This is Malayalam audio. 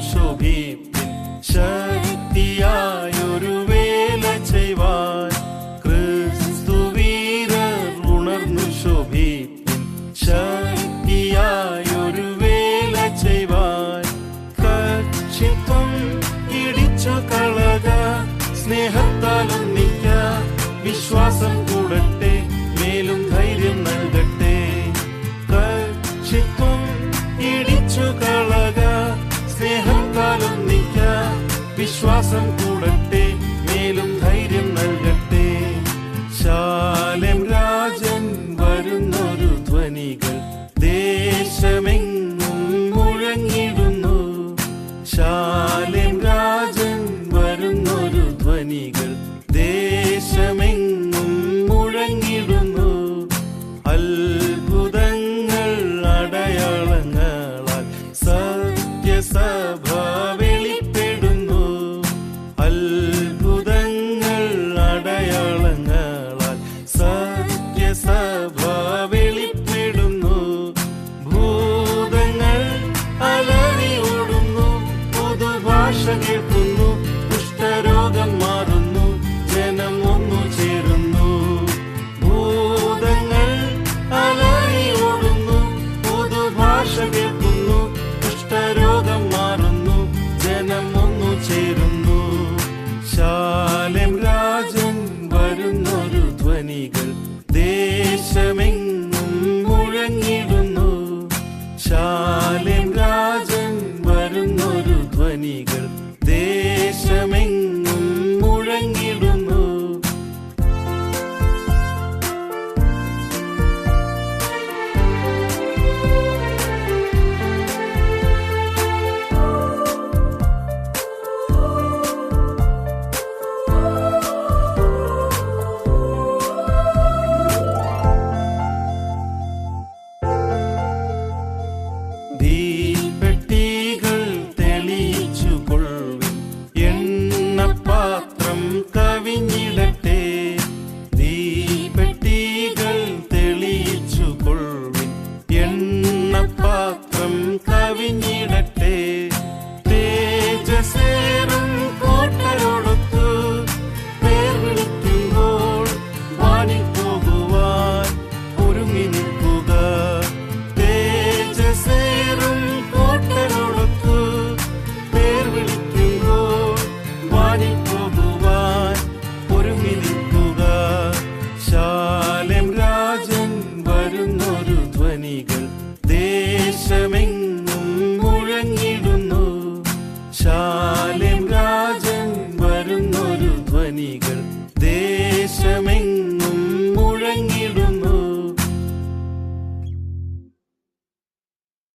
ശോഭിപ്പിൻ ശക്തിയായൊരു വേല ചെയ്വാൻ ക്രിസ്തുവീരർ ഉണർന്നു ശോഭിപ്പിൻ ശക്തിയായൊരു വേല ചെയ്വാൻ കക്ഷിത്വം ഇടിച്ചു കളക സ്നേഹത്താൽ ഒന്നിക്ക വിശ്വാസം കൂടട്ടെ മേലും ധൈര്യം നൽകട്ടെ കക്ഷിത്വം ഇടിച്ചു കളക സ്നേഹത്താൽ ഒന്നിക്ക വിശ്വാസം കൂടട്ടെ മേലും ധൈര്യം നൽകട്ടെ ശാലേം രാജൻ വരുന്നൊരു ധ്വനികൾ ദേശമെങ്ങും മുഴങ്ങിടുന്നു ശാലേം രാജൻ വരുന്നൊരു ധ്വനികൾ ദേശമെങ്ങും മുഴങ്ങിടുന്നു അത്ഭുതങ്ങൾ അടയാളങ്ങളാൽ സത്യസഭ വെളിപ്പെടുന്നു അത്ഭുതങ്ങൾ അടയാളങ്ങളാൽ സത്യസഭ വെളിപ്പെടുന്നു ഭൂതങ്ങൾ അലറി ഓടുന്നു പുതുഭാഷ കേൾക്കുന്നു കുഷ്ഠരോഗം മാറുന്നു ജനം ഒന്നു ചേരുന്നു ഭൂതങ്ങൾ അലറി ഓടുന്നു പുതുഭാഷ കേൾക്കുന്നു കുഷ്ഠരോഗം മാറുന്നു ജനം ഒന്നു ചേരുന്നു ശാലേം രാജൻ വരുന്നൊരു ധ്വനികൾ ദേശമെങ്ങും മുഴങ്ങിടുന്നു ശാലേം രാജൻ വരുന്നൊരു ധ്വനികൾ